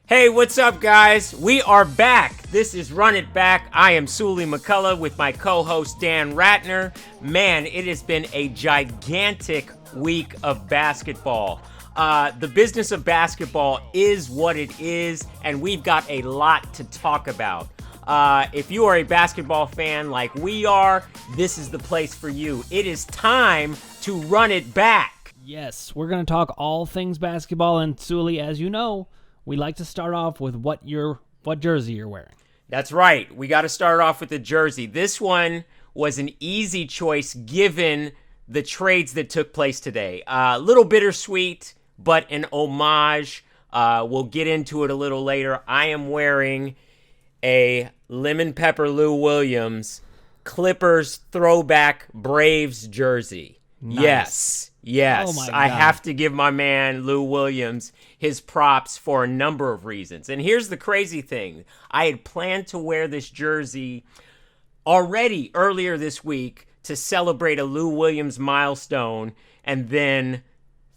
Hey, what's up, guys? We are back. This is Run It Back. I am Suli McCullough with my co-host Dan Ratner. Man, it has been a gigantic week of basketball. The business of basketball is what it is, and we've got a lot to talk about. If you are a basketball fan like we are, this is the place for you. It is time to run it back. Yes, we're going to talk all things basketball, and Suli, as you know, we like to start off with what jersey you're wearing. That's right. We got to start off with the jersey. This one was an easy choice given the trades that took place today. A little bittersweet, but an homage. We'll get into it a little later. I am wearing a Lemon Pepper Lou Williams Clippers throwback Braves jersey. Nice. Yes. Oh my I God. have to give my man Lou Williams his props for a number of reasons. And here's the crazy thing. I had planned to wear this jersey already earlier this week to celebrate a Lou Williams milestone, and then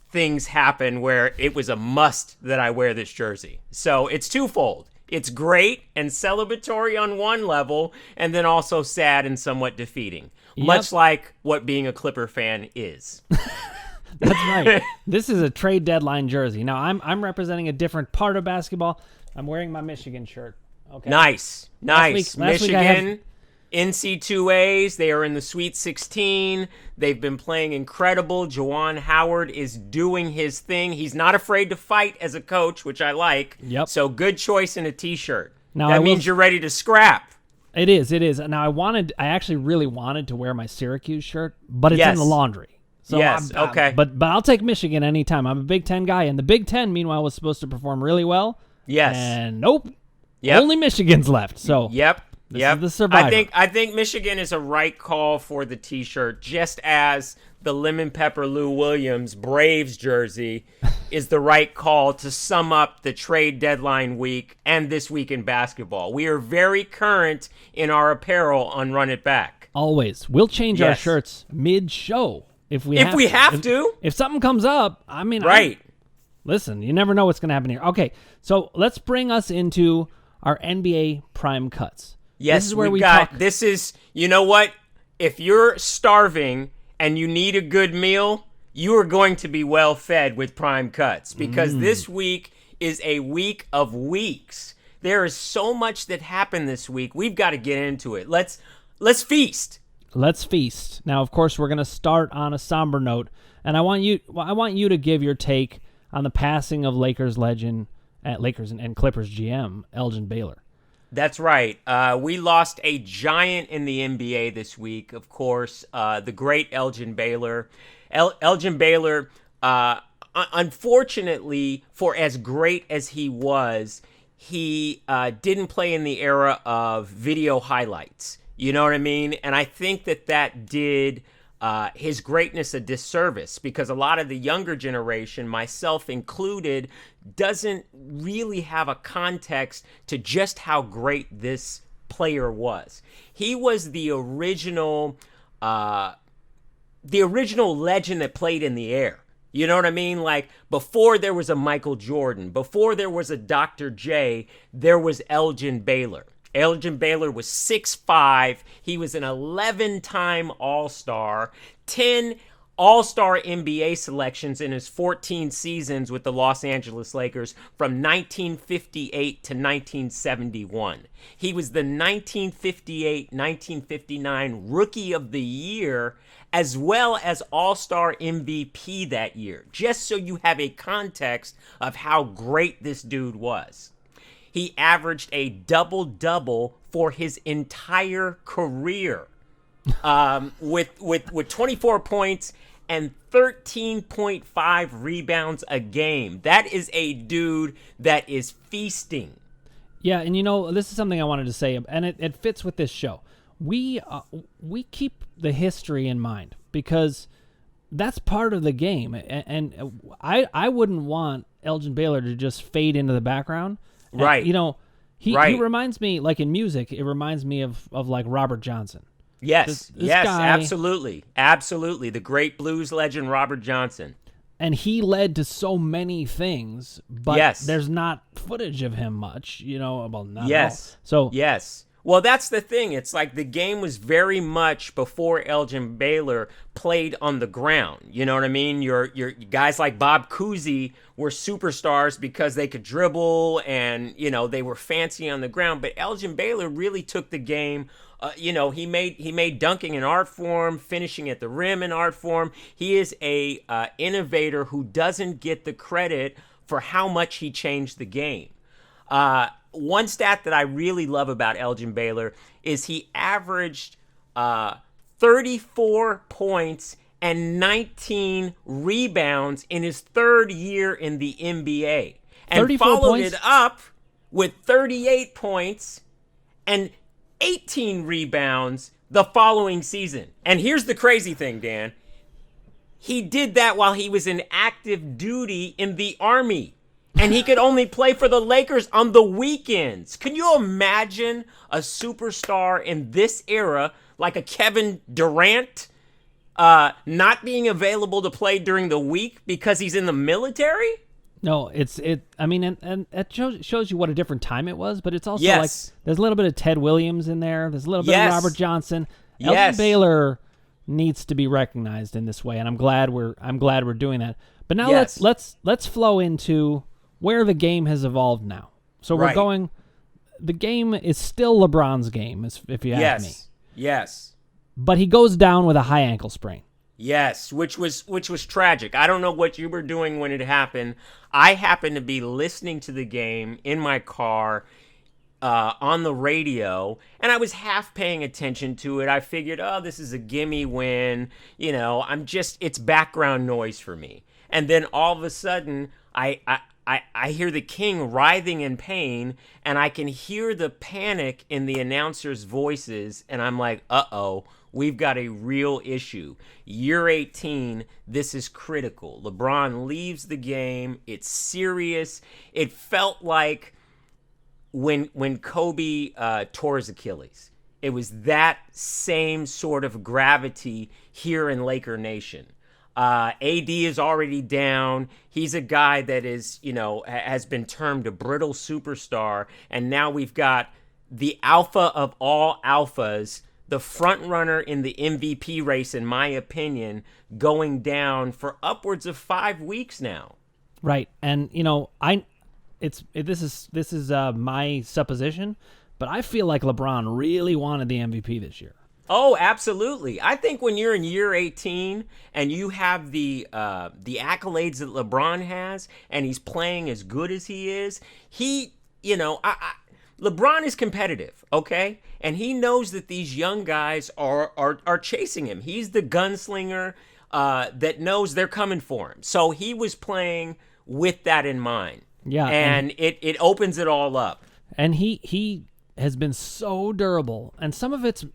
things happen where it was a must that I wear this jersey. So it's twofold. It's great and celebratory on one level, and then also sad and somewhat defeating. Yep. Much like what being a Clipper fan is. That's right. This is a trade deadline jersey. Now, I'm representing a different part of basketball. I'm wearing my Michigan shirt. Okay. Nice. Last week I had- Michigan, NC2As, they are in the Sweet 16. They've been playing incredible. Juwan Howard is doing his thing. He's not afraid to fight as a coach, which I like. Yep. So good choice in a T-shirt. Now, that I will- means you're ready to scrap. It is. Now, I actually really wanted to wear my Syracuse shirt, but it's Yes. in the laundry. So Yes, okay. But I'll take Michigan anytime. I'm a Big Ten guy, and the Big Ten, meanwhile, was supposed to perform really well. Yes. And nope. Yep. Only Michigan's left. So Yep. This Yep. is the survivor. I think Michigan is a right call for the T-shirt, just as the Lemon Pepper Lou Williams Braves jersey is the right call to sum up the trade deadline week and this week in basketball. We are very current in our apparel on Run It Back. always. We'll change our Yes. shirts mid-show if we If we have to. If something comes up, I mean, Right. Listen, you never know what's going to happen here. Okay, so let's bring us into our NBA prime cuts. Yes, this is where we got. talk. This is, you know what? If you're starving and you need a good meal, you are going to be well fed with Prime Cuts, because this week is a week of weeks. There is so much that happened this week. We've got to get into it. Let's feast. Let's feast. Now, of course, we're going to start on a somber note, and I want you to give your take on the passing of Lakers legend, Lakers and Clippers GM Elgin Baylor. That's right. We lost a giant in the NBA this week, of course, the great Elgin Baylor. Elgin Baylor, unfortunately, for as great as he was, he didn't play in the era of video highlights. You know what I mean? And I think that did his greatness a disservice, because a lot of the younger generation, myself included, doesn't really have a context to just how great this player was. He was the original legend that played in the air. You know what I mean? Like, before there was a Michael Jordan, before there was a Dr. J, there was Elgin Baylor. Elgin Baylor was 6'5". He was an 11-time All-Star, 10 All-Star NBA selections in his 14 seasons with the Los Angeles Lakers from 1958 to 1971. He was the 1958-1959 Rookie of the Year, as well as All-Star MVP that year, just so you have a context of how great this dude was. He averaged a double-double for his entire career, with 24 points and 13.5 rebounds a game. That is a dude that is feasting. Yeah, and this is something I wanted to say, and it fits with this show. We keep the history in mind, because that's part of the game, and I wouldn't want Elgin Baylor to just fade into the background. Right. He Right. reminds me, like in music, it reminds me of like Robert Johnson. Yes, This yes, guy- absolutely. Absolutely. The great blues legend, Robert Johnson. And he led to so many things, but there's not footage of him much, well, not at all. So yes. Well, that's the thing. It's like the game was very much before Elgin Baylor played on the ground. You know what I mean? Your guys like Bob Cousy were superstars because they could dribble and, they were fancy on the ground. But Elgin Baylor really took the game. He made dunking an art form, finishing at the rim an art form. He is a innovator who doesn't get the credit for how much he changed the game. One stat that I really love about Elgin Baylor is he averaged 34 points and 19 rebounds in his third year in the NBA, and followed it up with 38 points and 18 rebounds the following season. And here's the crazy thing, Dan. He did that while he was in active duty in the Army. And he could only play for the Lakers on the weekends. Can you imagine a superstar in this era, like a Kevin Durant, not being available to play during the week because he's in the military? No, and it shows you what a different time it was, but it's also like there's a little bit of Ted Williams in there. There's a little bit of Robert Johnson. Elgin Baylor needs to be recognized in this way, and I'm glad we're doing that. But now let's flow into where the game has evolved now. So we're going. The game is still LeBron's game, if you ask me. Yes. But he goes down with a high ankle sprain. Yes, which was tragic. I don't know what you were doing when it happened. I happened to be listening to the game in my car on the radio, and I was half paying attention to it. I figured, this is a gimme win. It's background noise for me. And then all of a sudden, I hear the King writhing in pain, and I can hear the panic in the announcers' voices, and I'm like, uh-oh. We've got a real issue. Year 18, this is critical. LeBron leaves the game. It's serious. It felt like when Kobe tore his Achilles. It was that same sort of gravity here in Laker Nation. AD is already down. He's a guy that is, has been termed a brittle superstar. And now we've got the alpha of all alphas, the front runner in the MVP race, in my opinion, going down for upwards of 5 weeks now. Right, and this is my supposition, but I feel like LeBron really wanted the MVP this year. Oh, absolutely. I think when you're in year 18 and you have the accolades that LeBron has, and he's playing as good as he is, LeBron is competitive, okay? And he knows that these young guys are chasing him. He's the gunslinger that knows they're coming for him. So he was playing with that in mind. Yeah. And it opens it all up. And he has been so durable, and some of it's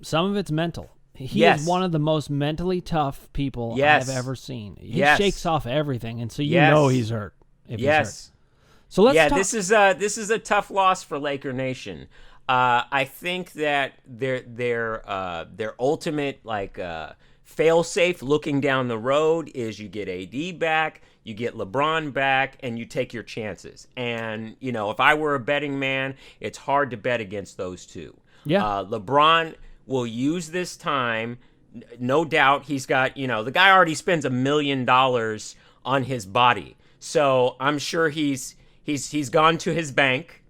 mental. He is one of the most mentally tough people I've ever seen. He shakes off everything, and so he's hurt. If he's hurt. So let's talk. This is a tough loss for Laker Nation. I think that their ultimate fail-safe looking down the road is you get AD back, you get LeBron back, and you take your chances. And if I were a betting man, it's hard to bet against those two. Yeah, LeBron will use this time. No doubt, he's got the guy already spends $1 million on his body, so I'm sure he's gone to his bank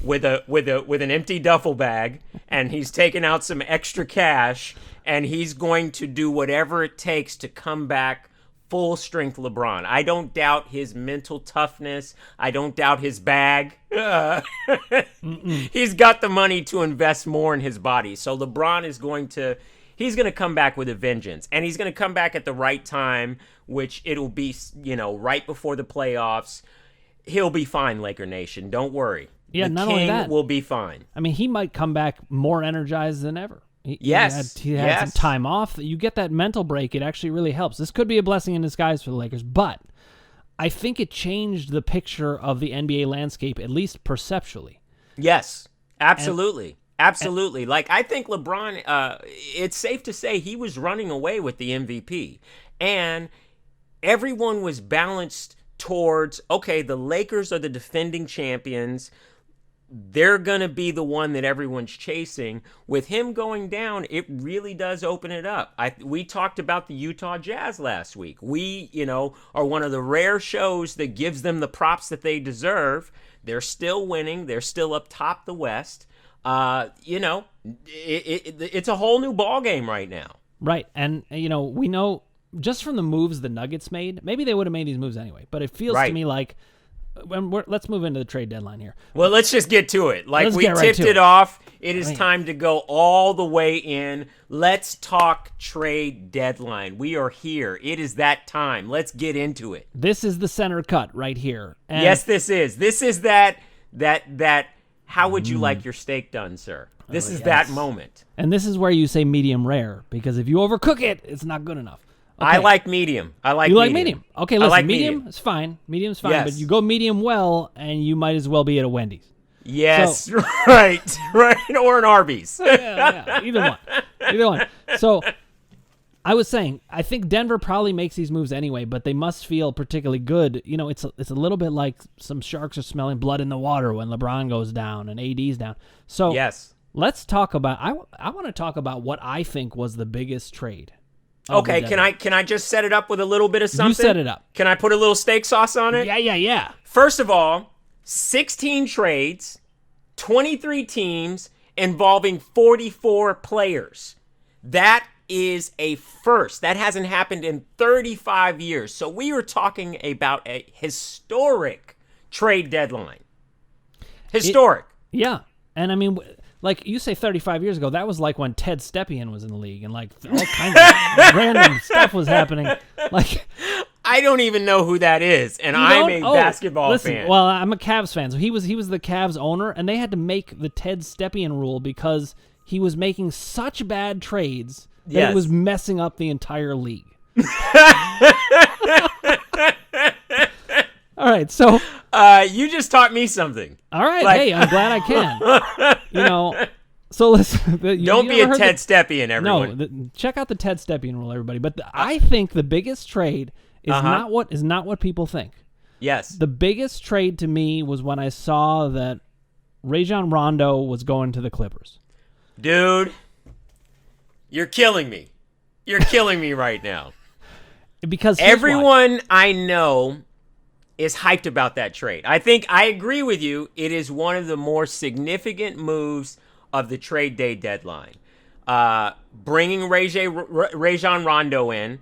with an empty duffel bag, and he's taken out some extra cash, and he's going to do whatever it takes to come back full strength LeBron. I don't doubt his mental toughness. I don't doubt his bag. He's got the money to invest more in his body. So LeBron is going to come back with a vengeance, and he's going to come back at the right time, which it'll be, right before the playoffs. He'll be fine, Laker Nation. Don't worry. Yeah, the not King only that, will be fine. I mean, he might come back more energized than ever. He had some time off. You get that mental break. It actually really helps. This could be a blessing in disguise for the Lakers, but I think it changed the picture of the NBA landscape, at least perceptually. Yes, absolutely. Absolutely. I think LeBron, it's safe to say he was running away with the MVP. And everyone was balanced towards, okay, the Lakers are the defending champions. They're going to be the one that everyone's chasing. With him going down, it really does open it up. We talked about the Utah Jazz last week. We, are one of the rare shows that gives them the props that they deserve. They're still winning. They're still up top the West. It's a whole new ball game right now. Right. And, we know just from the moves the Nuggets made, maybe they would have made these moves anyway, but it feels to me like, let's move into the trade deadline here. Well, let's just get to it. We tipped it off. It is time to go all the way in. Let's talk trade deadline. We are here. It is that time. Let's get into it. This is the center cut right here. And yes, this is. This is that. How would you like your steak done, sir? This is that moment. And this is where you say medium rare, because if you overcook it, it's not good enough. Okay. I like medium. You like medium? Okay, listen, like medium is fine. Medium's fine, yes. But you go medium well, and you might as well be at a Wendy's. Yes, so, right, or an Arby's. yeah, either one. So, I was saying, I think Denver probably makes these moves anyway, but they must feel particularly good. It's a little bit like some sharks are smelling blood in the water when LeBron goes down and AD's down. So, yes, let's talk about. I want to talk about what I think was the biggest trade. Okay, can I just set it up with a little bit of something? You set it up. Can I put a little steak sauce on it? Yeah. First of all, 16 trades, 23 teams involving 44 players. That is a first. That hasn't happened in 35 years. So we are talking about a historic trade deadline. Historic. Yeah. And I mean, like you say 35 years ago, that was like when Ted Stepien was in the league and like all kinds of random stuff was happening. Like, I don't even know who that is, and I'm a basketball fan. Well, I'm a Cavs fan, so he was the Cavs owner, and they had to make the Ted Stepien rule because he was making such bad trades that it was messing up the entire league. All right, so you just taught me something. All right, hey, I'm glad I can. So listen. Don't be a Ted Stepien, everyone. No, check out the Ted Stepien rule, everybody. But I think the biggest trade is not what people think. Yes. The biggest trade to me was when I saw that Rajon Rondo was going to the Clippers. Dude, you're killing me. You're killing me right now. Because everyone I know is hyped about that trade. I think I agree with you. It is one of the more significant moves of the trade day deadline. Bringing Rajon Rondo in,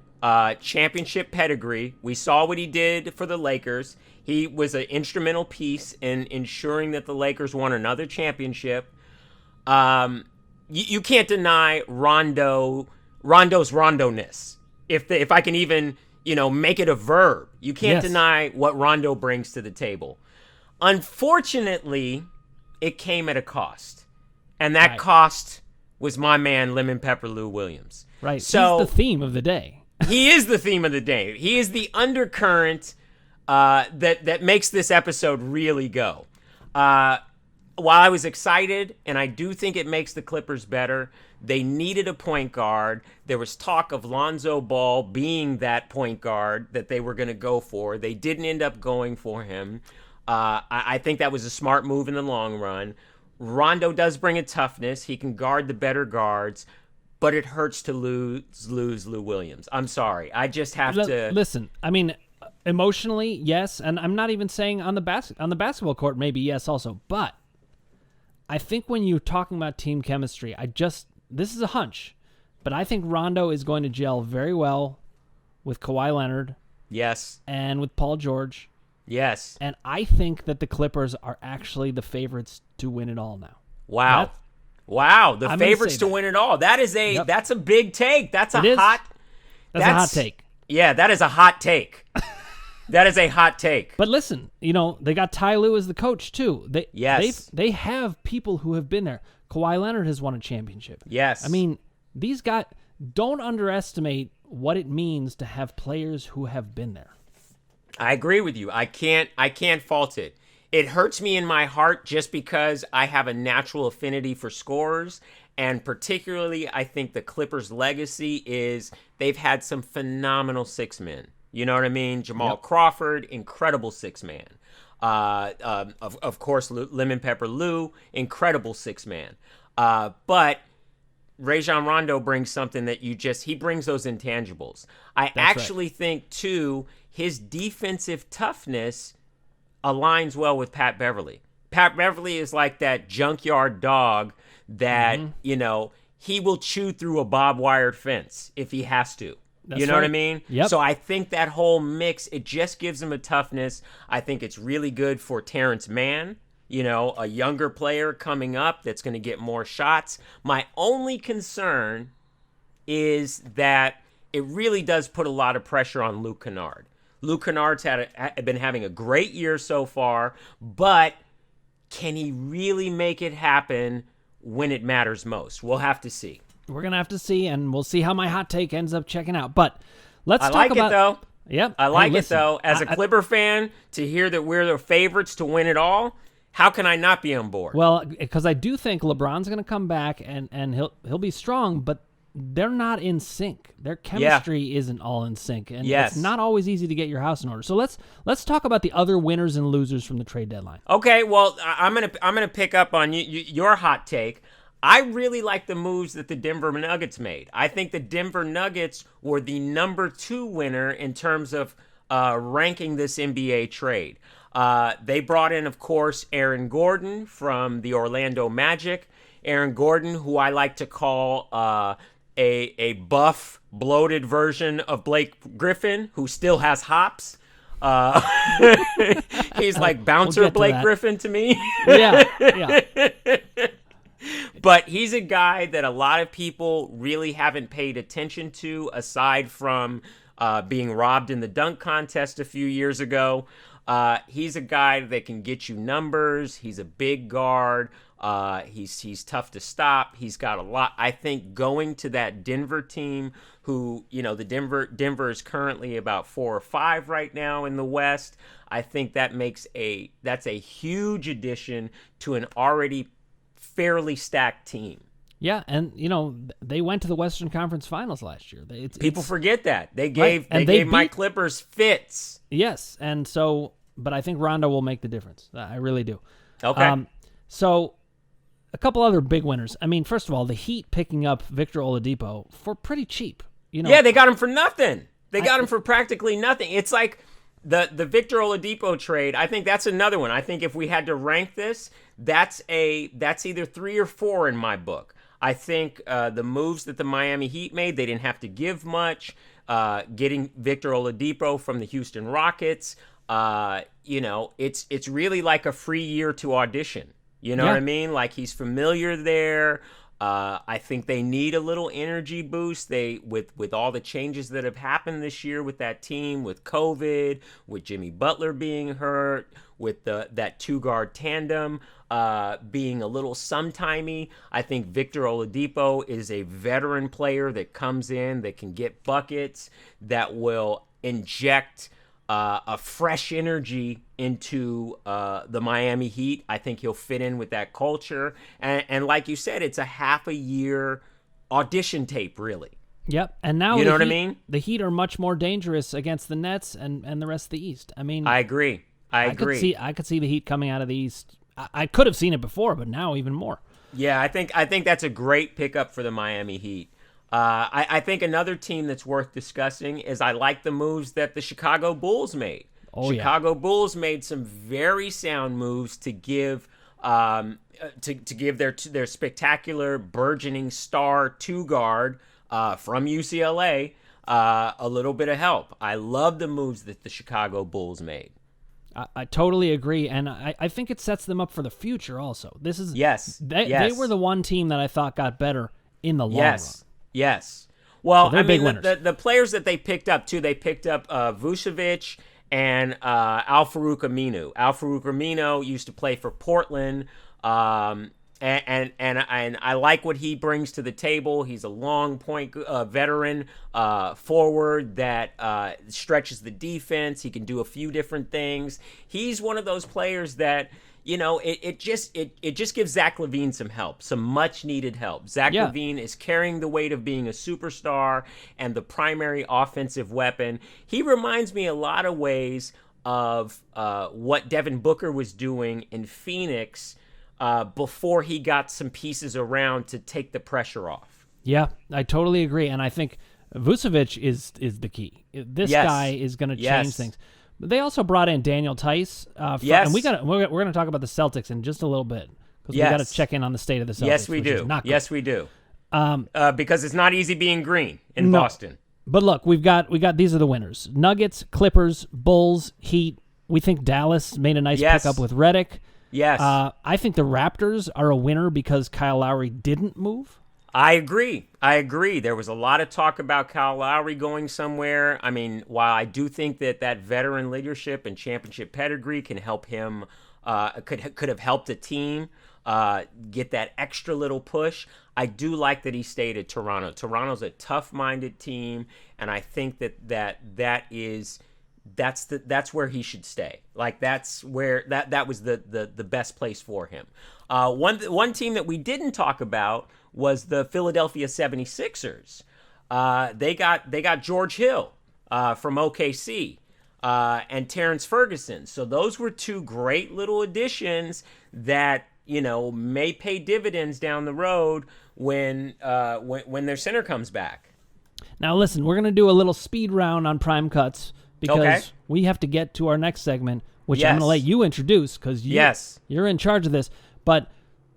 championship pedigree. We saw what he did for the Lakers. He was an instrumental piece in ensuring that the Lakers won another championship. You can't deny Rondo's Rondo-ness. If I can even, make it a verb. You can't deny what Rondo brings to the table. Unfortunately, it came at a cost. And that cost was my man, Lemon Pepper Lou Williams. Right. So, he's the theme of the day. He is the theme of the day. He is the undercurrent that makes this episode really go. While I was excited, and I do think it makes the Clippers better, they needed a point guard. There was talk of Lonzo Ball being that point guard that they were going to go for. They didn't end up going for him. I think that was a smart move in the long run. Rondo does bring a toughness. He can guard the better guards, but it hurts to lose Lou Williams. I'm sorry. I just have to... Listen, I mean, emotionally, yes, and I'm not even saying on the basketball court, maybe yes also, but I think when you're talking about team chemistry, this is a hunch, but I think Rondo is going to gel very well with Kawhi Leonard. Yes. And with Paul George. Yes. And I think that the Clippers are actually the favorites to win it all now. Wow. The favorites to win it all. That's a big take. That's a hot take. Yeah, that is a hot take. That is a hot take. But listen, they got Ty Lue as the coach too. They have people who have been there. Kawhi Leonard has won a championship. Yes. I mean, these guys, don't underestimate what it means to have players who have been there. I agree with you. I can't fault it. It hurts me in my heart just because I have a natural affinity for scorers, and particularly I think the Clippers' legacy is they've had some phenomenal six men. You know what I mean? Jamal Yep. Crawford, incredible six-man. Of course, Lemon Pepper Lou, incredible six-man. But Rajon Rondo brings something that he brings those intangibles. I actually think, too, his defensive toughness aligns well with Pat Beverly. Pat Beverly is like that junkyard dog that, he will chew through a barbed wire fence if he has to. You know what I mean? Yep. So I think that whole mix, it just gives him a toughness. I think it's really good for Terrence Mann, a younger player coming up that's going to get more shots. My only concern is that it really does put a lot of pressure on Luke Kennard. Luke Kennard's been having a great year so far, but can he really make it happen when it matters most? We'll have to see. We're going to have to see, and we'll see how my hot take ends up checking out. But let's talk about... I like it, though. Yep. I like it, though. As a Clipper fan, to hear that we're the favorites to win it all, how can I not be on board? Well, because I do think LeBron's going to come back, and he'll be strong, but they're not in sync. Their chemistry isn't all in sync, and it's not always easy to get your house in order. So let's talk about the other winners and losers from the trade deadline. Okay, well, I'm gonna pick up on your hot take. I really like the moves that the Denver Nuggets made. I think the Denver Nuggets were the number 2 winner in terms of ranking this NBA trade. They brought in, of course, Aaron Gordon from the Orlando Magic. Aaron Gordon, who I like to call a buff, bloated version of Blake Griffin, who still has hops. He's like bouncer Blake Griffin to me. Yeah. But he's a guy that a lot of people really haven't paid attention to, aside from being robbed in the dunk contest a few years ago. He's a guy that can get you numbers. He's a big guard. He's tough to stop. He's got a lot. I think going to that Denver team, who, Denver is currently about 4 or 5 right now in the West. I think that's a huge addition to an already fairly stacked team. Yeah, and they went to the Western Conference Finals last year. People forget that they gave my Clippers fits. Yes, and so, but I think Rondo will make the difference. I really do. Okay. So, a couple other big winners. I mean, first of all, the Heat picking up Victor Oladipo for pretty cheap. Yeah, they got him for nothing. They got him for practically nothing. It's like the Victor Oladipo trade. I think that's another one. I think if we had to rank this, that's either 3 or 4 in my book. I think the moves that the Miami Heat made, they didn't have to give much. Getting Victor Oladipo from the Houston Rockets, it's really like a free year to audition. You know what I mean? Like, he's familiar there. I think they need a little energy boost. With all the changes that have happened this year with that team, with COVID, with Jimmy Butler being hurt, with that 2-guard tandem being a little sometimey. I think Victor Oladipo is a veteran player that comes in, that can get buckets, that will inject a fresh energy into the Miami Heat. I think he'll fit in with that culture. And like you said, it's a half a year audition tape, really. Yep. And now you know what I mean? The Heat are much more dangerous against the Nets and the rest of the East. I mean, I agree. I could see the Heat coming out of the East. I could have seen it before, but now even more. Yeah, I think that's a great pickup for the Miami Heat. I think another team that's worth discussing is I like the moves that the Chicago Bulls made. Chicago Bulls made some very sound moves to give their spectacular burgeoning star 2-guard from UCLA a little bit of help. I love the moves that the Chicago Bulls made. I totally agree, and I think it sets them up for the future also. This is They were the one team that I thought got better in the long run. Yes. Well, so big winners. The players that they picked up, too, they picked up Vucevic and Al-Farouq Aminu. Al-Farouq Aminu used to play for Portland, and I like what he brings to the table. He's a long point veteran forward that stretches the defense. He can do a few different things. He's one of those players that it just gives Zach LaVine some help, some much needed help. Zach LaVine is carrying the weight of being a superstar and the primary offensive weapon. He reminds me a lot of ways of what Devin Booker was doing in Phoenix before he got some pieces around to take the pressure off. Yeah, I totally agree, and I think Vucevic is the key. This guy is going to change things. But they also brought in Daniel Tice. And we're going to talk about the Celtics in just a little bit because we got to check in on the state of the Celtics. Yes, we do. Yes, we do. Because it's not easy being green in Boston. But look, we've got these are the winners: Nuggets, Clippers, Bulls, Heat. We think Dallas made a nice pickup with Redick. Yes. I think the Raptors are a winner because Kyle Lowry didn't move. I agree. There was a lot of talk about Kyle Lowry going somewhere. I mean, while I do think that veteran leadership and championship pedigree can help him, could have helped a team get that extra little push, I do like that he stayed at Toronto. Toronto's a tough-minded team, and I think that's where he should stay. Like that's where that was the best place for him. One team that we didn't talk about was the Philadelphia 76ers. They got George Hill from OKC and Terrence Ferguson. So those were two great little additions that may pay dividends down the road when their center comes back. Now listen, we're gonna do a little speed round on Prime Cuts because we have to get to our next segment, which I'm gonna let you introduce because you're in charge of this. But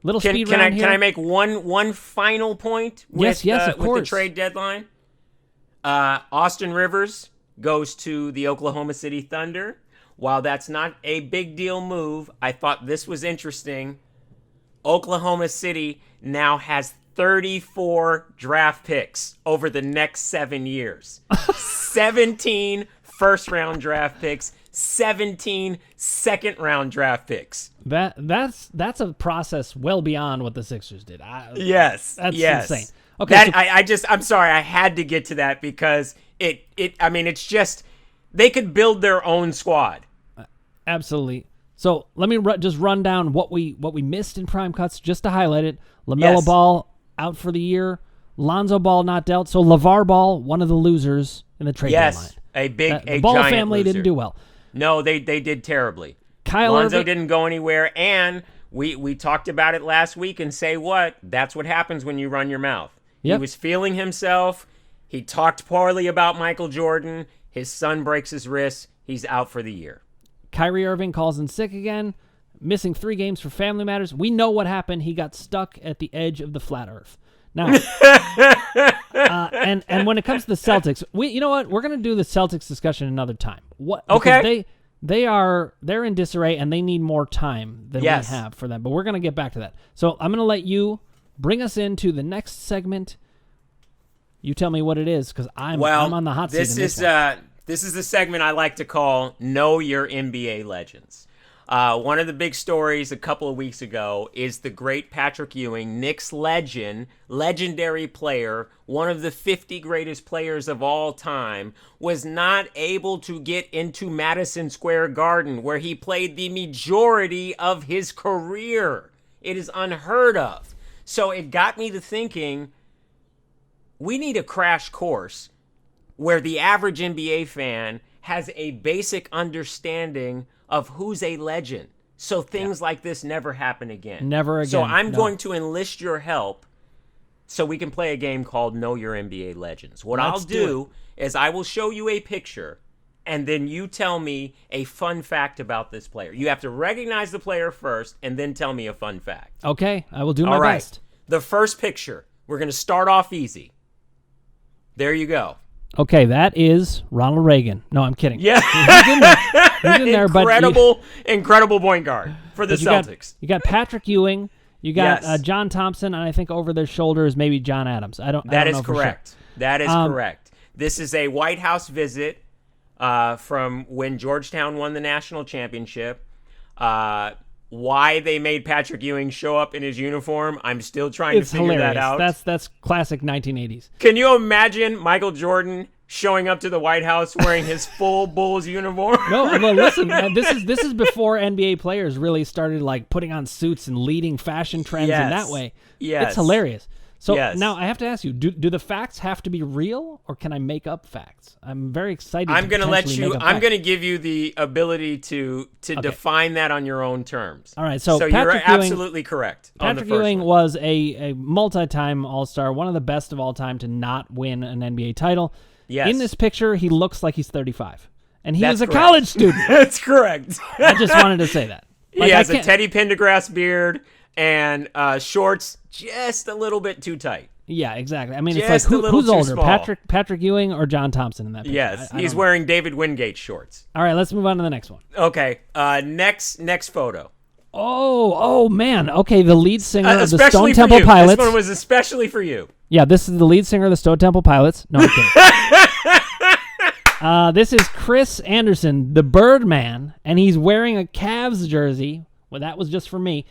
little speed round here. Can I make one final point with, of course. with the trade deadline? Austin Rivers goes to the Oklahoma City Thunder. While that's not a big deal move, I thought this was interesting. Oklahoma City now has 34 draft picks over the next 7 years. 17 first-round draft picks, 17 second-round draft picks. That's a process well beyond what the Sixers did. That's insane. Okay, I'm sorry, I had to get to that because it's just they could build their own squad. Absolutely. So let me just run down what we missed in Prime Cuts just to highlight it. LaMelo Ball out for the year. Lonzo Ball not dealt. So LeVar Ball, one of the losers in the trade deadline. The Ball giant family loser. didn't do well. No, they did terribly. Lonzo didn't go anywhere, and we talked about it last week and say what? That's what happens when you run your mouth. Yep. He was feeling himself. He talked poorly about Michael Jordan. His son breaks his wrist. He's out for the year. Kyrie Irving calls in sick again, missing 3 games for family matters. We know what happened. He got stuck at the edge of the flat earth. Now, and when it comes to the Celtics, you know what? We're going to do the Celtics discussion another time. Because they're in disarray and they need more time than we have for them. But we're going to get back to that. So I'm going to let you bring us into the next segment. You tell me what it is because I'm on the hot seat. This is the segment I like to call Know Your NBA Legends. One of the big stories a couple of weeks ago is the great Patrick Ewing, Knicks legendary player, one of the 50 greatest players of all time, was not able to get into Madison Square Garden, where he played the majority of his career. It is unheard of. So it got me to thinking, we need a crash course where the average NBA fan has a basic understanding of who's a legend. So things like this never happen again. Never again. So I'm going to enlist your help so we can play a game called Know Your NBA Legends. What I'll do is I will show you a picture, and then you tell me a fun fact about this player. You have to recognize the player first, and then tell me a fun fact. Okay, I will do my best. The first picture, we're going to start off easy. There you go. Okay, that is Ronald Reagan. No, I'm kidding. Yeah. He's in there. Incredible point guard for the Celtics. You got Patrick Ewing. You got John Thompson, and I think over their shoulder is maybe John Adams. That is correct. That is correct. This is a White House visit from when Georgetown won the national championship. Why they made Patrick Ewing show up in his uniform, I'm still trying to figure that out. That's classic 1980s. Can you imagine Michael Jordan showing up to the White House wearing his full Bulls uniform. No, well, listen, man, this is before NBA players really started like putting on suits and leading fashion trends in that way. Yes. It's hilarious. So Yes. now I have to ask you, do the facts have to be real, or can I make up facts? I'm very excited. I'm going to let you. I'm going to give you the ability to define that on your own terms. All right. So you're Patrick Ewing, absolutely correct. Patrick Ewing was a multi-time All-Star, one of the best of all time to not win an NBA title. Yes. In this picture, he looks like he's 35, and he That's was a correct. college student. That's correct. I just wanted to say that. He has a Teddy Pendergrass beard and shorts just a little bit too tight. Yeah, exactly. I mean, Just it's a like little who's too older, small. Patrick Ewing or John Thompson in that picture? Yes, I he's don't know. wearing David Wingate shorts. All right, let's move on to the next one. Okay, next photo. Oh man. Okay, the lead singer of the Especially Stone for Temple you. Pilots. This one was especially for you. Yeah, this is the lead singer of the Stone Temple Pilots. No, I'm kidding. This is Chris Anderson, the Birdman, and he's wearing a Cavs jersey. Well, that was just for me.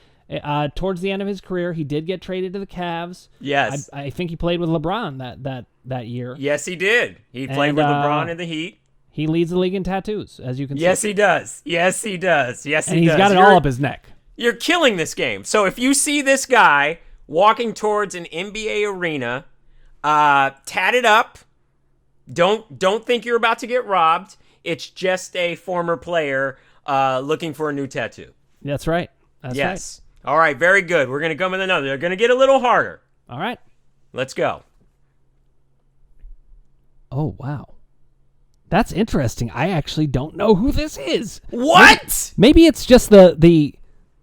Towards the end of his career, he did get traded to the Cavs. Yes. I think he played with LeBron that year. Yes, he did. He played with LeBron in the Heat. He leads the league in tattoos, as you can see. Yes, he does. Yes, he does. Yes, And he does. he's got it all up his neck. You're killing this game. So if you see this guy walking towards an NBA arena, tatted up, don't think you're about to get robbed. It's just a former player looking for a new tattoo. That's right. That's yes. All right, very good. We're going to come with another. They're going to get a little harder. right. All right. Let's go. Oh, wow. That's interesting. I actually don't know who this is. What? Maybe it's just the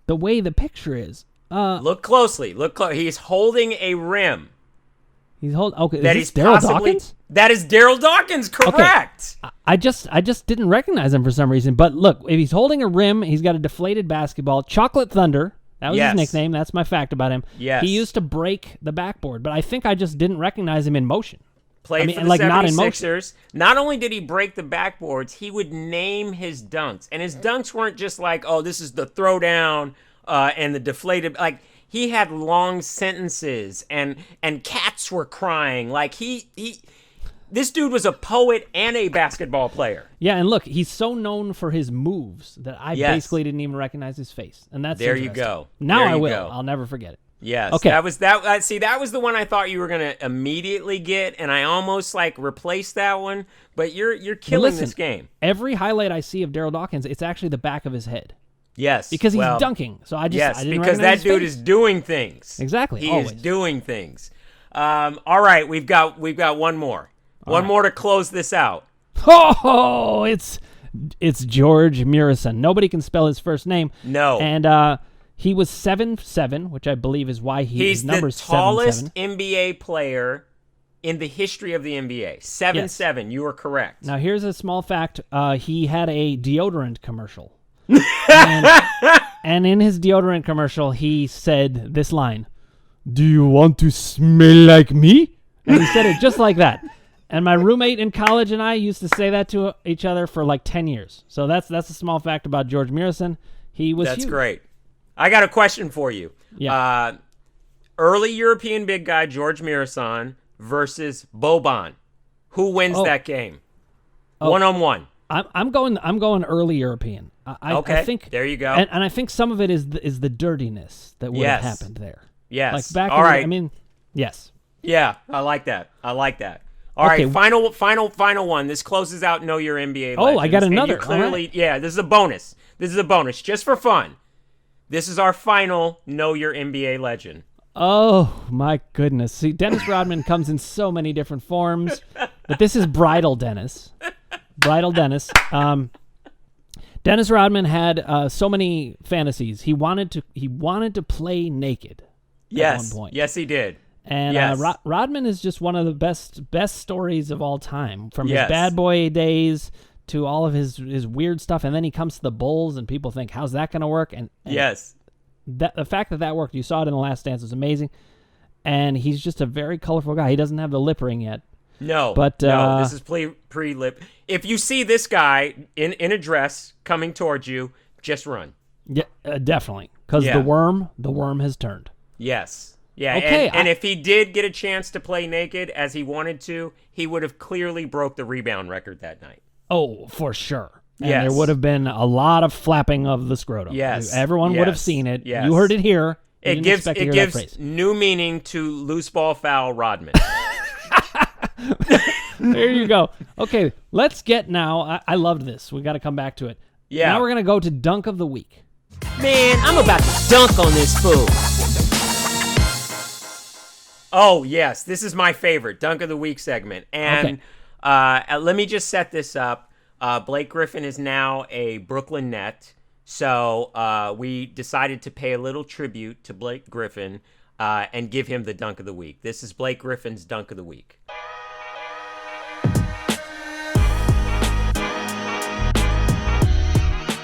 way the picture is. Look closely. He's holding a rim. He's holding. Okay, That is he's this Daryl possibly. Dawkins? That is Daryl Dawkins. Correct. I just didn't recognize him for some reason. But look, if he's holding a rim, he's got a deflated basketball. Chocolate Thunder. That was Yes. his nickname. That's my fact about him. Yes. He used to break the backboard, but I think I just didn't recognize him in motion. Played for the like not in motion. 76ers. Not only did he break the backboards, he would name his dunks. And his dunks weren't just like, oh, this is the throwdown and the deflated. Like, he had long sentences and cats were crying. Like, this dude was a poet and a basketball player. Yeah, and look, he's so known for his moves that I Yes. basically didn't even recognize his face. And that's There you interesting. go. Now There I you will. go. I'll never forget it. Yes. Okay. That was that. See, that was the one I thought you were gonna immediately get, and I almost like replaced that one. But you're killing listen, this game. Every highlight I see of Daryl Dawkins, it's actually the back of his head. Yes. Because he's well, dunking. So I Yes, didn't because recognize that dude his is face. doing things. Exactly. He always. is doing things. All right, we've got one more. One more to close this out. Oh, it's George Mirrison. Nobody can spell his first name. No. And he was 7'7", which I believe is why his He's the number's tallest 7'7". NBA player in the history of the NBA. 7'7". You are correct. Now here's a small fact. He had a deodorant commercial. and in his deodorant commercial, he said this line, "Do you want to smell like me?" And he said it just like that. And my roommate in college and I used to say that to each other for like 10 years. So that's a small fact about George Mirrison. He was That's huge. great. I got a question for you. Yeah. Early European big guy George Mirrison versus Boban. Who wins that game? 1-on-1. I'm going early European. Okay, I think there you go. And I think some of it is the dirtiness that would have happened there. Yes. Like back All in right. I mean, yes. Yeah, I like that. All right, final one. This closes out Know Your NBA Legends. Oh, I got And another. you clearly, All right. yeah, this is a bonus. Just for fun. This is our final Know Your NBA Legend. Oh my goodness! See, Dennis Rodman comes in so many different forms, but this is Bridal Dennis. Bridal Dennis. Dennis Rodman had so many fantasies. He wanted to play naked. Yes. At one point. Yes, he did. And Yes. Rodman is just one of the best stories of all time, from his Yes. bad boy days to all of his weird stuff. And then he comes to the Bulls, and people think, how's that going to work? And Yes. the fact that worked, you saw it in The Last Dance, was amazing. And he's just a very colorful guy. He doesn't have the lip ring yet. No, But, no, this is pre-lip. If you see this guy in a dress coming towards you, just run. Yeah, definitely, because Yeah. the worm has turned. Yes. Yeah, Okay, and if he did get a chance to play naked as he wanted to, he would have clearly broke the rebound record that night. Oh, for sure. And Yes. there would have been a lot of flapping of the scrotum. Yes. Everyone would have Yes. seen it. Yes. You heard it here. You It didn't gives expect to hear that phrase. new meaning to loose ball foul Rodman. There you go. Okay, let's get now. I loved this. We got to come back to it. Yeah. Now we're going to go to Dunk of the Week. Man, I'm about to dunk on this fool. Oh, yes. This is my favorite Dunk of the Week segment. And let me just set this up. Blake Griffin is now a Brooklyn Net. So we decided to pay a little tribute to Blake Griffin and give him the Dunk of the Week. This is Blake Griffin's Dunk of the Week.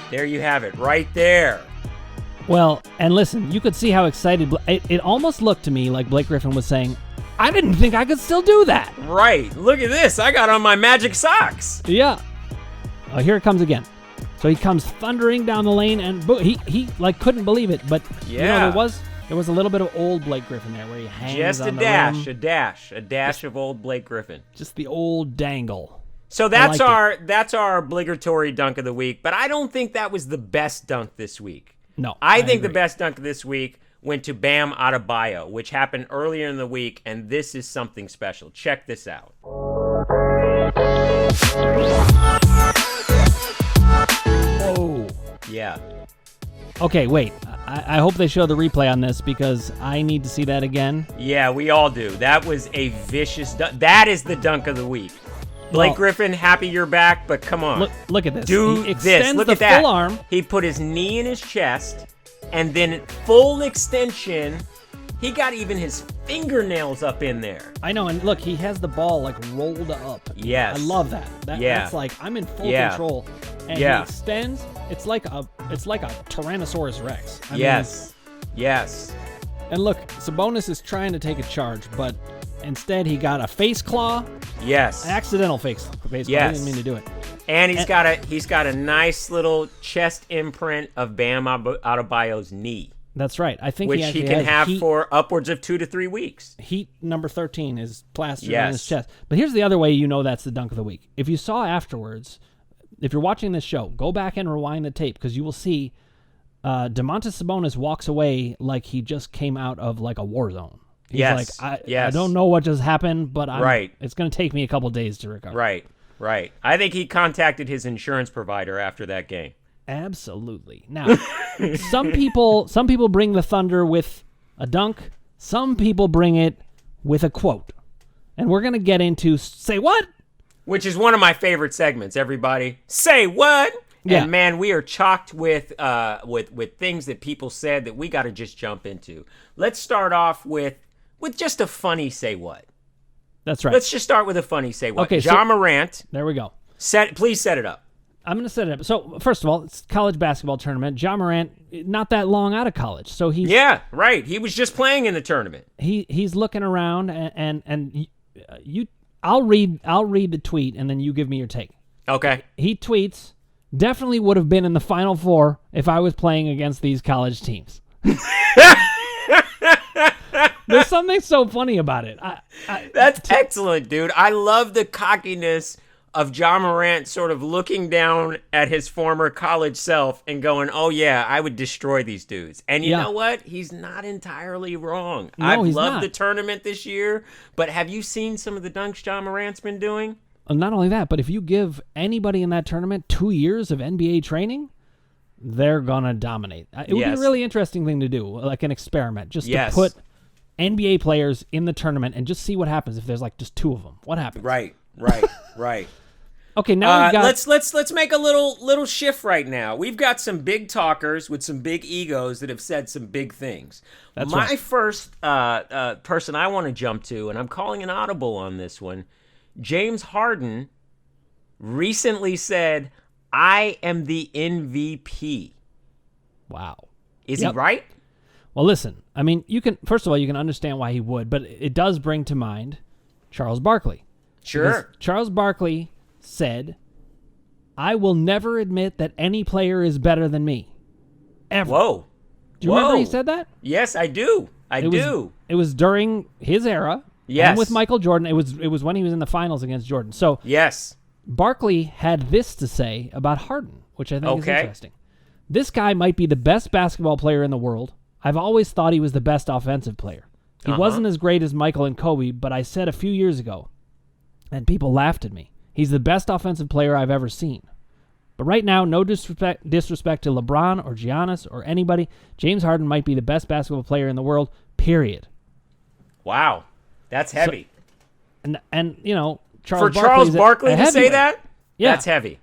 There you have it, right there. Well, and listen, you could see how excited. It almost looked to me like Blake Griffin was saying, I didn't think I could still do that. Right. Look at this. I got on my magic socks. Yeah. Oh, here it comes again. So he comes thundering down the lane, and he like couldn't believe it. But Yeah. there was a little bit of old Blake Griffin there where he hangs Just on a the dash, rim. a dash of old Blake Griffin. Just the old dangle. So that's liked our obligatory dunk of the week, but I don't think that was the best dunk this week. No, I think the agree. best dunk this week went to Bam Adebayo, which happened earlier in the week, and this is something special. Check this out. Whoa. Yeah. Okay, wait. I hope they show the replay on this because I need to see that again. Yeah, we all do. That was a vicious dunk. That is the dunk of the week. Blake Well, Griffin, happy you're back, but come on. Look at this. Do he this. extends Look the at that. full arm. He put his knee in his chest, and then full extension. He got even his fingernails up in there. I know, and look, he has the ball like rolled up. Yes. I love that. Yeah. That's like I'm in full Yeah. control. And Yeah. he extends. It's like a Tyrannosaurus Rex. I mean, Yes. Yes. and look, Sabonis is trying to take a charge, but instead he got a face claw, Yes. accidental face claw. He Yes. didn't mean to do it. And he's got a nice little chest imprint of Bam Adebayo's knee, That's right. I think which he he actually can has have heat, for upwards of 2 to 3 weeks. heat number 13 is plastered on Yes. his chest. But here's the other way you know that's the dunk of the week. If you saw afterwards, if you're watching this show, go back and rewind the tape because you will see Domantas Sabonis walks away like he just came out of like a war zone. He's Yes. like, I Yes. don't know what just happened, but Right. it's going to take me a couple days to recover. Right. Right. I think he contacted his insurance provider after that game. Absolutely. Now, some people bring the thunder with a dunk. Some people bring it with a quote. And we're going to get into Say What? Which is one of my favorite segments, everybody. Say what? Yeah. And man, we are chocked with things that people said that we got to just jump into. Let's start off with just a funny say what. That's right. Let's just start with a funny say what. Okay, Ja Morant, There we go. please set it up. I'm going to set it up. So, first of all, it's college basketball tournament. Ja Morant, not that long out of college. So he's Yeah, right. He was just playing in the tournament. he's looking around and I'll read the tweet and then you give me your take. Okay. He tweets, definitely would have been in the Final Four if I was playing against these college teams. There's something so funny about it. That's excellent, dude. I love the cockiness of Ja Morant sort of looking down at his former college self and going, oh, yeah, I would destroy these dudes. And you know what? He's not entirely wrong. No, I've he's loved not. the tournament this year, but have you seen some of the dunks Ja Morant's been doing? Not only that, but if you give anybody in that tournament 2 years of NBA training, they're going to dominate. It would be a Yes. really interesting thing to do, like an experiment, just Yes. to put NBA players in the tournament and just see what happens if there's like just 2 of them. What happens? Right. Right. Okay, now we've got... Let's make a little shift right now. We've got some big talkers with some big egos that have said some big things. That's My right. first person I want to jump to, and I'm calling an audible on this one, James Harden recently said, I am the MVP. Wow. Is Yep. he right? Well, listen, I mean, first of all, you can understand why he would, but it does bring to mind Charles Barkley. Sure. Because Charles Barkley said, I will never admit that any player is better than me. Ever. Whoa. Do you remember he said that? Yes, I do. I do. It was during his era. Yes. And with Michael Jordan, it was when he was in the finals against Jordan. So yes. Barkley had this to say about Harden, which I think is Okay. interesting. This guy might be the best basketball player in the world. I've always thought he was the best offensive player. He wasn't as great as Michael and Kobe, but I said a few years ago, and people laughed at me, he's the best offensive player I've ever seen. But right now, no disrespect to LeBron or Giannis or anybody, James Harden might be the best basketball player in the world, period. Wow. That's heavy. And you know, For Charles Barkley to say that? Yeah. That's heavy.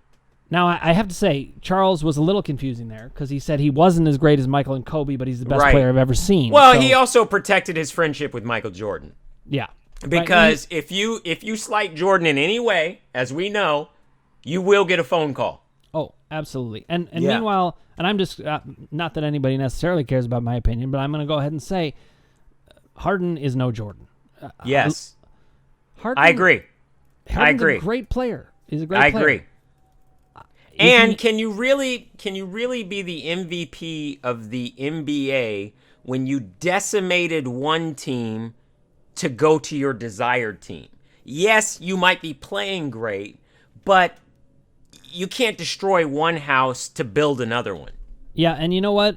Now, I have to say, Charles was a little confusing there because he said he wasn't as great as Michael and Kobe, but he's the best player I've ever seen. Well, so, he also protected his friendship with Michael Jordan. Yeah. Because if you slight Jordan in any way, as we know, you will get a phone call. Oh, absolutely. And meanwhile, and I'm just, not that anybody necessarily cares about my opinion, but I'm going to go ahead and say Harden is no Jordan. Yes. Harden, I agree. Harden's a great player. He's a great player. I agree. And can you really be the MVP of the NBA when you decimated one team to go to your desired team? Yes, you might be playing great, but you can't destroy one house to build another one. Yeah, and you know what?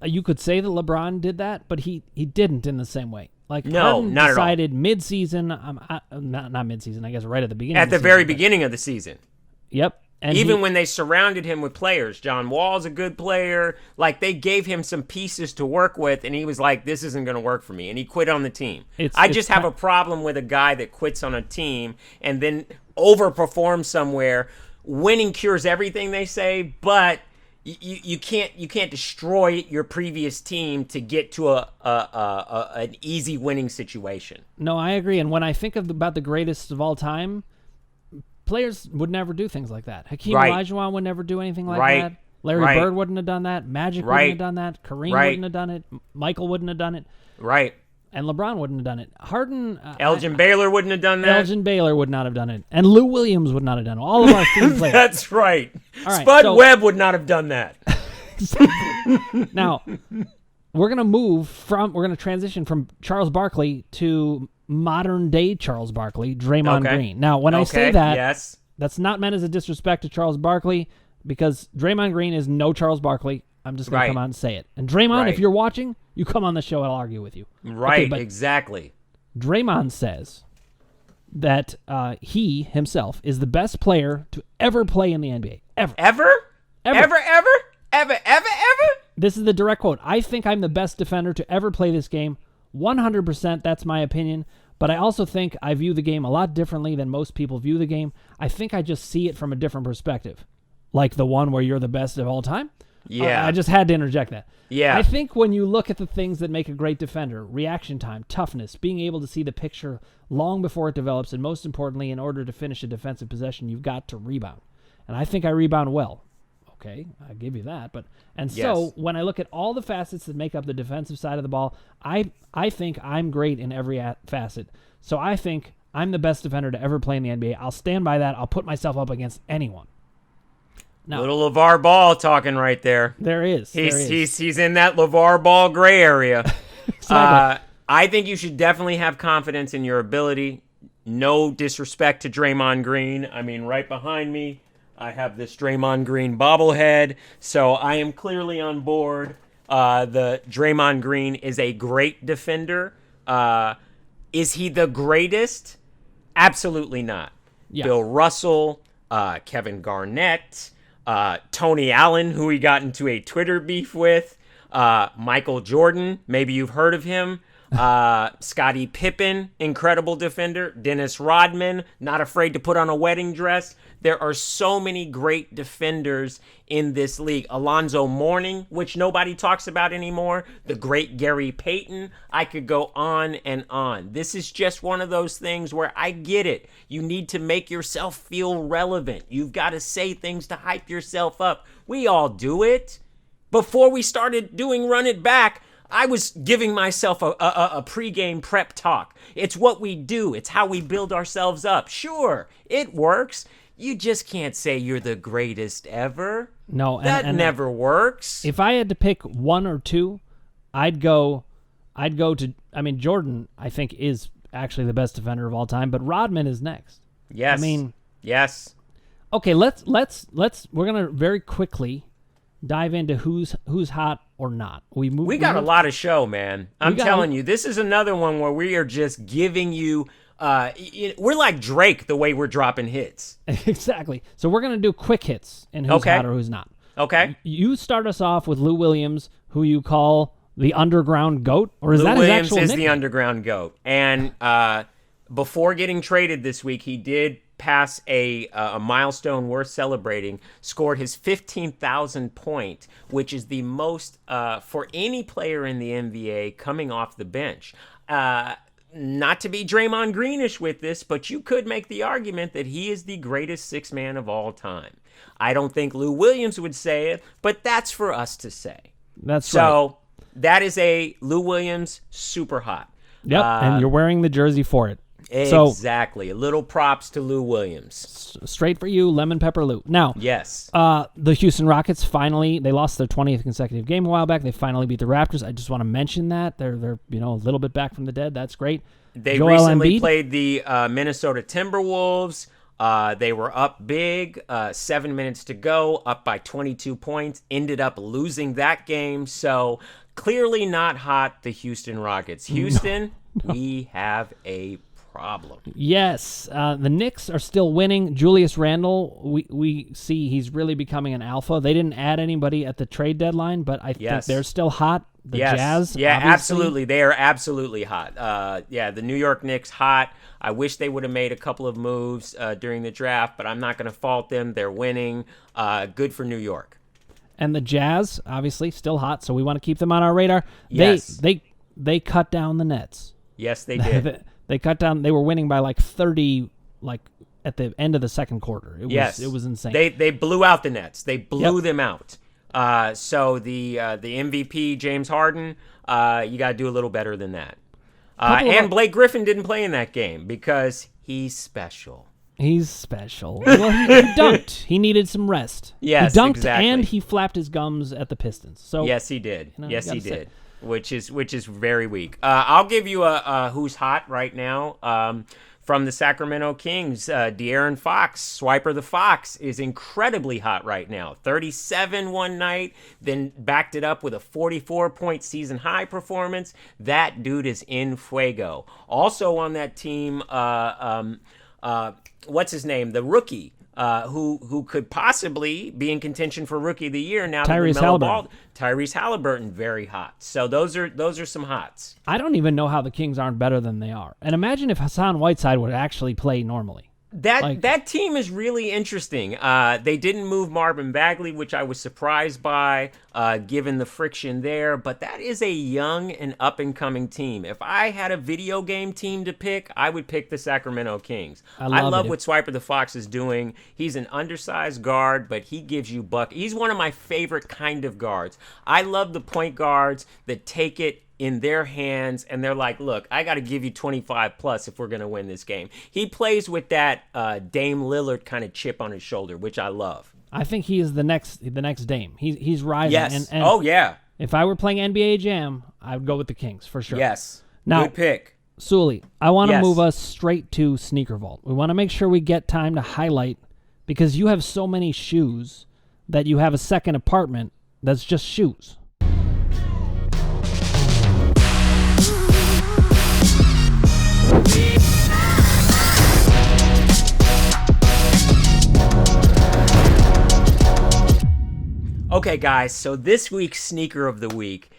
You could say that LeBron did that, but he didn't in the same way. Like Harden not decided mid-season, not mid-season, I guess right at the beginning. At the very beginning of the season. Yep. And even when they surrounded him with players, John Wall's a good player. Like, they gave him some pieces to work with, and he was like, this isn't going to work for me. And he quit on the team. I just have a problem with a guy that quits on a team and then overperforms somewhere. Winning cures everything, they say, but you can't destroy your previous team to get to an easy winning situation. No, I agree. And when I think about the greatest of all time, players would never do things like that. Hakeem Olajuwon would never do anything like that. Larry Bird wouldn't have done that. Magic wouldn't have done that. Kareem wouldn't have done it. Michael wouldn't have done it. Right. And LeBron wouldn't have done it. Harden... Elgin Baylor wouldn't have done that. Elgin Baylor would not have done it. And Lou Williams would not have done it. All of our team players. That's right. All right, Spud Webb would not have done that. Now, we're going to transition from Charles Barkley to modern day Charles Barkley, Draymond Green. Now, when I say that, that's not meant as a disrespect to Charles Barkley, because Draymond Green is no Charles Barkley. I'm just going to come on and say it. And Draymond, if you're watching, you come on the show, I'll argue with you. Right, exactly. Draymond says that he himself is the best player to ever play in the NBA. Ever? This is the direct quote. I think I'm the best defender to ever play this game. 100%, that's my opinion. But I also think I view the game a lot differently than most people view the game. I think I just see it from a different perspective. Like the one where you're the best of all time. Yeah. I just had to interject that. Yeah. I think when you look at the things that make a great defender, reaction time, toughness, being able to see the picture long before it develops, and most importantly, in order to finish a defensive possession, you've got to rebound. And I think I rebound well. Okay, I give you that. So when I look at all the facets that make up the defensive side of the ball, I think I'm great in every facet. So I think I'm the best defender to ever play in the NBA. I'll stand by that. I'll put myself up against anyone. Now, little LeVar Ball talking right there. There is. He's in that LeVar Ball gray area. Exactly. I think you should definitely have confidence in your ability. No disrespect to Draymond Green. I mean, right behind me, I have this Draymond Green bobblehead, so I am clearly on board. The Draymond Green is a great defender. Is he the greatest? Absolutely not. Yeah. Bill Russell, Kevin Garnett, Tony Allen, who he got into a Twitter beef with, Michael Jordan, maybe you've heard of him, Scottie Pippen, incredible defender, Dennis Rodman, not afraid to put on a wedding dress. There are so many great defenders in this league. Alonzo Mourning, which nobody talks about anymore. The great Gary Payton. I could go on and on. This is just one of those things where I get it. You need to make yourself feel relevant. You've got to say things to hype yourself up. We all do it. Before we started doing Run It Back, I was giving myself a pregame prep talk. It's what we do. It's how we build ourselves up. Sure, it works. You just can't say you're the greatest ever. No, that never works. If I had to pick one or two, I'd go I'd go to. I mean, Jordan, I think, is actually the best defender of all time, but Rodman is next. Yes. I mean, yes. Okay, let's. We're gonna very quickly dive into who's hot or not. We got a lot of show, man. I'm telling you, this is another one where we are just giving you. We're like Drake the way we're dropping hits. Exactly. So we're gonna do quick hits and who's hot or who's not. Okay. You start us off with Lou Williams, who you call the underground GOAT, or is that his actual nickname? Lou Williams is the underground GOAT, and before getting traded this week, he did pass a milestone worth celebrating, scored his 15,000th point, which is the most for any player in the NBA coming off the bench. Not to be Draymond Greenish with this, but you could make the argument that he is the greatest six man of all time. I don't think Lou Williams would say it, but that's for us to say. That's so. Right. That is a Lou Williams super hot. Yep, and you're wearing the jersey for it. Exactly. A little props to Lou Williams. Straight for you, lemon pepper Lou. Now, yes. The Houston Rockets finally, they lost their 20th consecutive game a while back. They finally beat the Raptors. I just want to mention that. They're a little bit back from the dead. That's great. They recently played the Minnesota Timberwolves. They were up big, 7 minutes to go, up by 22 points, ended up losing that game. So clearly not hot, the Houston Rockets. Houston, we have a problem. Yes, the Knicks are still winning. Julius Randle, we see he's really becoming an alpha. They didn't add anybody at the trade deadline, but I think they're still hot. The Jazz, yeah, obviously. Absolutely. They are absolutely hot. The New York Knicks, hot. I wish they would have made a couple of moves during the draft, but I'm not going to fault them. They're winning. Good for New York. And the Jazz, obviously, still hot, so we want to keep them on our radar. Yes. They cut down the Nets. Yes, they did. They cut down. They were winning by like 30, like at the end of the second quarter. It was insane. They blew out the Nets. They blew them out. So the MVP James Harden, you got to do a little better than that. And Blake Griffin didn't play in that game because he's special. He's special. Well, he dunked. He needed some rest. Yes, he dunked exactly. And he flapped his gums at the Pistons. So yes, he did. Yes, he did. Which is very weak. I'll give you a who's hot right now. From the Sacramento Kings, De'Aaron Fox, Swiper the Fox, is incredibly hot right now. 37 one night, then backed it up with a 44-point season-high performance. That dude is in fuego. Also on that team, what's his name? The rookie, who could possibly be in contention for Rookie of the Year now. Tyrese Halliburton. Tyrese Halliburton, very hot. So those are some hots. I don't even know how the Kings aren't better than they are. And imagine if Hassan Whiteside would actually play normally. That team is really interesting. They didn't move Marvin Bagley, which I was surprised by, given the friction there. But that is a young and up-and-coming team. If I had a video game team to pick, I would pick the Sacramento Kings. I love what Swiper the Fox is doing. He's an undersized guard, but he gives you buck. He's one of my favorite kind of guards. I love the point guards that take it in their hands, and they're like, look, I got to give you 25 plus if we're going to win this game. He plays with that Dame Lillard kind of chip on his shoulder, which I love. I think he is the next Dame. He's rising. Yes. And oh, yeah. If I were playing NBA Jam, I would go with the Kings for sure. Yes. Now, good pick. Sully, I want to move us straight to Sneaker Vault. We want to make sure we get time to highlight, because you have so many shoes that you have a second apartment that's just shoes. Okay, guys, so this week's Sneaker of the Week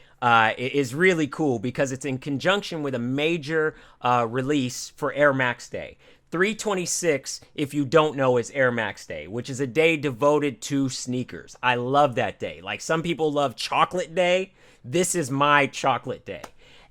is really cool because it's in conjunction with a major release for Air Max Day. 3/26, if you don't know, is Air Max Day, which is a day devoted to sneakers. I love that day. Like some people love Chocolate Day. This is my chocolate day.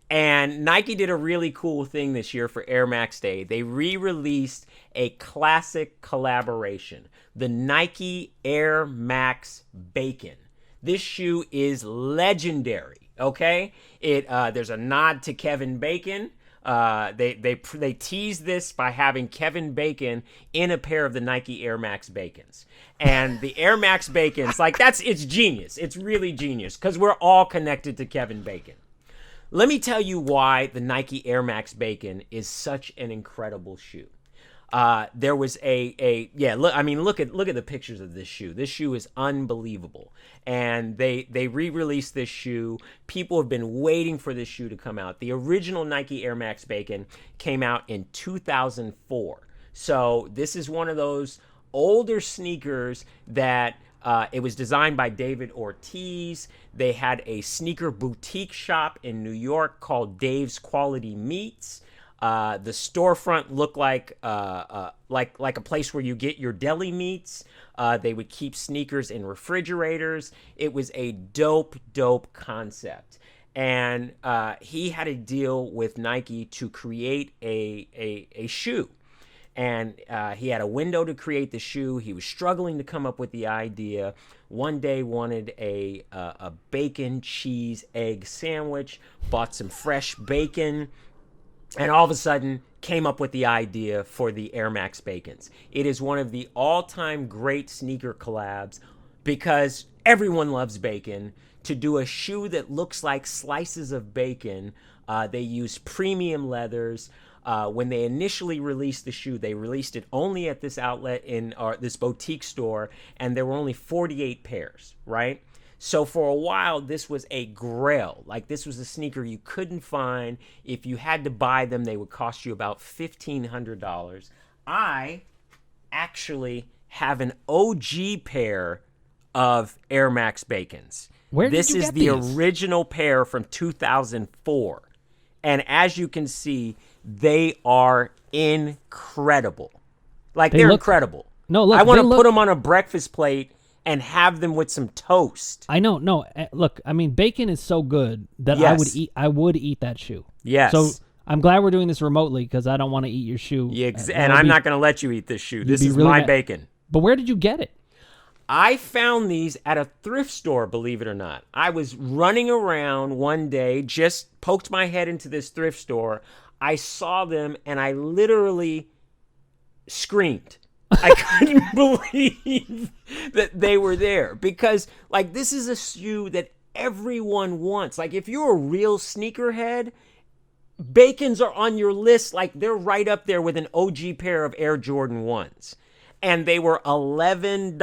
And Nike did a really cool thing this year for Air Max Day. They re-released a classic collaboration, the Nike Air Max Bacon. This shoe is legendary, okay? There's a nod to Kevin Bacon. They tease this by having Kevin Bacon in a pair of the Nike Air Max Bacons. And the Air Max Bacons, it's genius. It's really genius because we're all connected to Kevin Bacon. Let me tell you why the Nike Air Max Bacon is such an incredible shoe. There was look at the pictures of this shoe. This shoe is unbelievable. And they re-released this shoe. People have been waiting for this shoe to come out. The original Nike Air Max Bacon came out in 2004. So this is one of those older sneakers that it was designed by David Ortiz. They had a sneaker boutique shop in New York called Dave's Quality Meats. The storefront looked like a place where you get your deli meats. They would keep sneakers in refrigerators. It was a dope concept. And he had a deal with Nike to create a shoe. And he had a window to create the shoe. He was struggling to come up with the idea. One day wanted a bacon, cheese, egg sandwich, bought some fresh bacon, and all of a sudden came up with the idea for the Air Max Bacons. It is one of the all-time great sneaker collabs because everyone loves bacon. To do a shoe that looks like slices of bacon, they use premium leathers. When they initially released the shoe, they released it only at this outlet in this boutique store, and there were only 48 pairs, right? So for a while, this was a grail. Like, this was a sneaker you couldn't find. If you had to buy them, they would cost you about $1,500. I actually have an OG pair of Air Max Bacons. Where did you This get is the these? original pair from 2004. And as you can see, they are incredible. Like, they're incredible. No, look, I want they to look- put them on a breakfast plate and have them with some toast. I know. No, look. I mean, bacon is so good that Yes. I would eat that shoe. Yes. So I'm glad we're doing this remotely because I don't want to eat your shoe. Yeah, That and would I'm be- not going to let you eat this shoe. This be is really my mad. bacon. But where did you get it? I found these at a thrift store, believe it or not. I was running around one day, just poked my head into this thrift store. I saw them, and I literally screamed. I couldn't believe that they were there because, like, this is a shoe that everyone wants. Like, if you're a real sneakerhead, Bacons are on your list. Like, they're right up there with an OG pair of Air Jordan 1s. And they were $11.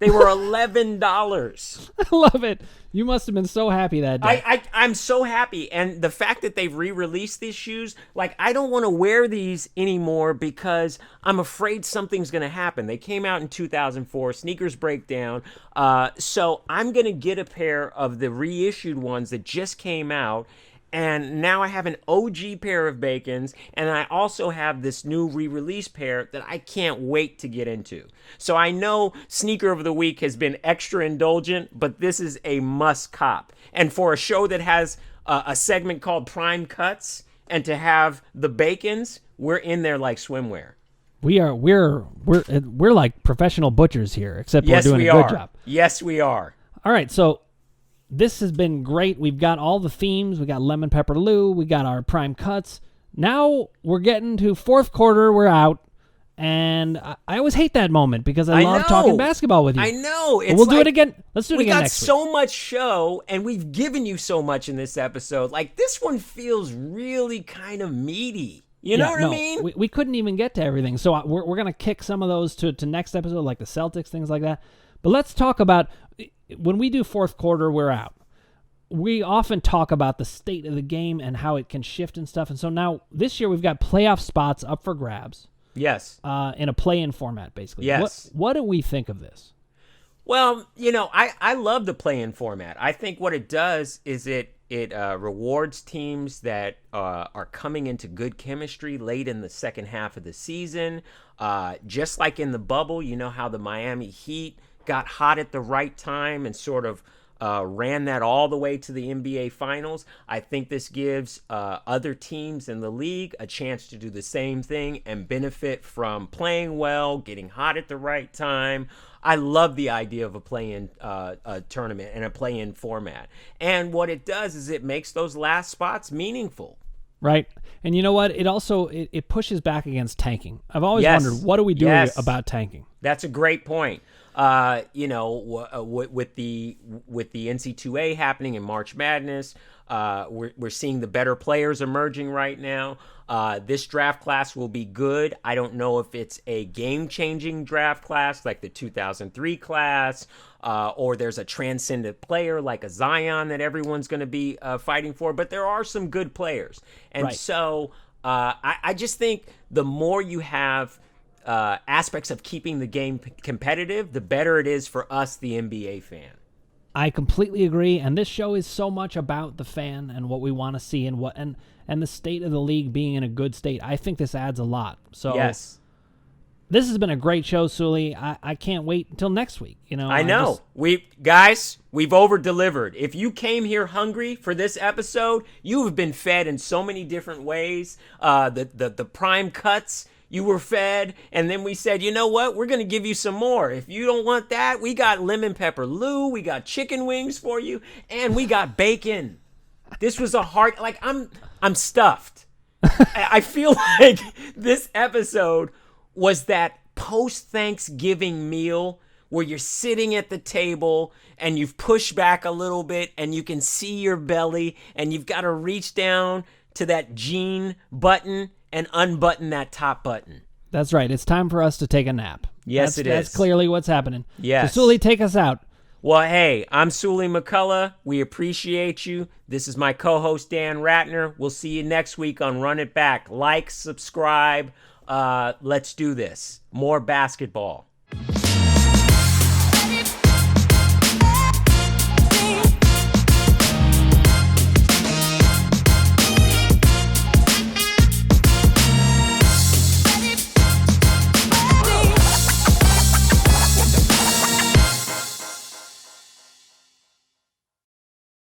They were $11. I love it. You must have been so happy that day. I'm so happy. And the fact that they've re-released these shoes, like, I don't want to wear these anymore because I'm afraid something's going to happen. They came out in 2004. Sneakers break down. So I'm going to get a pair of the reissued ones that just came out. And now I have an OG pair of Bacons, and I also have this new re-release pair that I can't wait to get into. So I know Sneaker of the Week has been extra indulgent, but this is a must cop. And for a show that has a segment called Prime Cuts, and to have the Bacons, we're in there like swimwear. We're like professional butchers here, except Yes, we're doing we a good are. job. Yes, we are. All right, so this has been great. We've got all the themes. We got Lemon Pepper Lou. We got our prime cuts. Now we're getting to fourth quarter. We're out. And I always hate that moment because I love know. talking basketball with you. I know. But It's we'll do like, it again. Let's do it we again got next week. so much show, and we've given you so much in this episode. Like, this one feels really kind of meaty. You know what I mean? We couldn't even get to everything. So we're going to kick some of those to next episode, like the Celtics, things like that. But let's talk about when we do fourth quarter, we're out. We often talk about the state of the game and how it can shift and stuff. And so now this year we've got playoff spots up for grabs. Yes. In a play-in format, basically. Yes. What do we think of this? Well, you know, I love the play-in format. I think what it does is it rewards teams that are coming into good chemistry late in the second half of the season. Just like in the bubble, you know how the Miami Heat got hot at the right time and sort of ran that all the way to the NBA Finals. I think this gives other teams in the league a chance to do the same thing and benefit from playing well, getting hot at the right time. I love the idea of a play-in tournament and a play-in format. And what it does is it makes those last spots meaningful. Right. And you know what? It also it pushes back against tanking. I've always Yes. wondered, what do we do Yes. about tanking? That's a great point. With the NC2A happening in March Madness, we're seeing the better players emerging right now. This draft class will be good. I don't know if it's a game-changing draft class like the 2003 class, or there's a transcendent player like a Zion that everyone's going to be fighting for, but there are some good players. And so I just think the more you have aspects of keeping the game competitive, the better it is for us, the NBA fan. I completely agree, and this show is so much about the fan and what we want to see and the state of the league being in a good state. I think this adds a lot. So yes. This has been a great show, Suli. I can't wait until next week. I know. We've over-delivered. If you came here hungry for this episode, you have been fed in so many different ways. The prime cuts, you were fed, and then we said, you know what? We're going to give you some more. If you don't want that, we got lemon pepper Lou, we got chicken wings for you, and we got bacon. This was a hard, I'm stuffed. I feel like this episode was that post-Thanksgiving meal where you're sitting at the table and you've pushed back a little bit and you can see your belly and you've got to reach down to that jean button and unbutton that top button. That's right. It's time for us to take a nap. Yes, it is. That's clearly what's happening. Yes. So, Suli, take us out. Well, hey, I'm Suli McCullough. We appreciate you. This is my co-host, Dan Ratner. We'll see you next week on Run It Back. Like, subscribe. Let's do this. More basketball.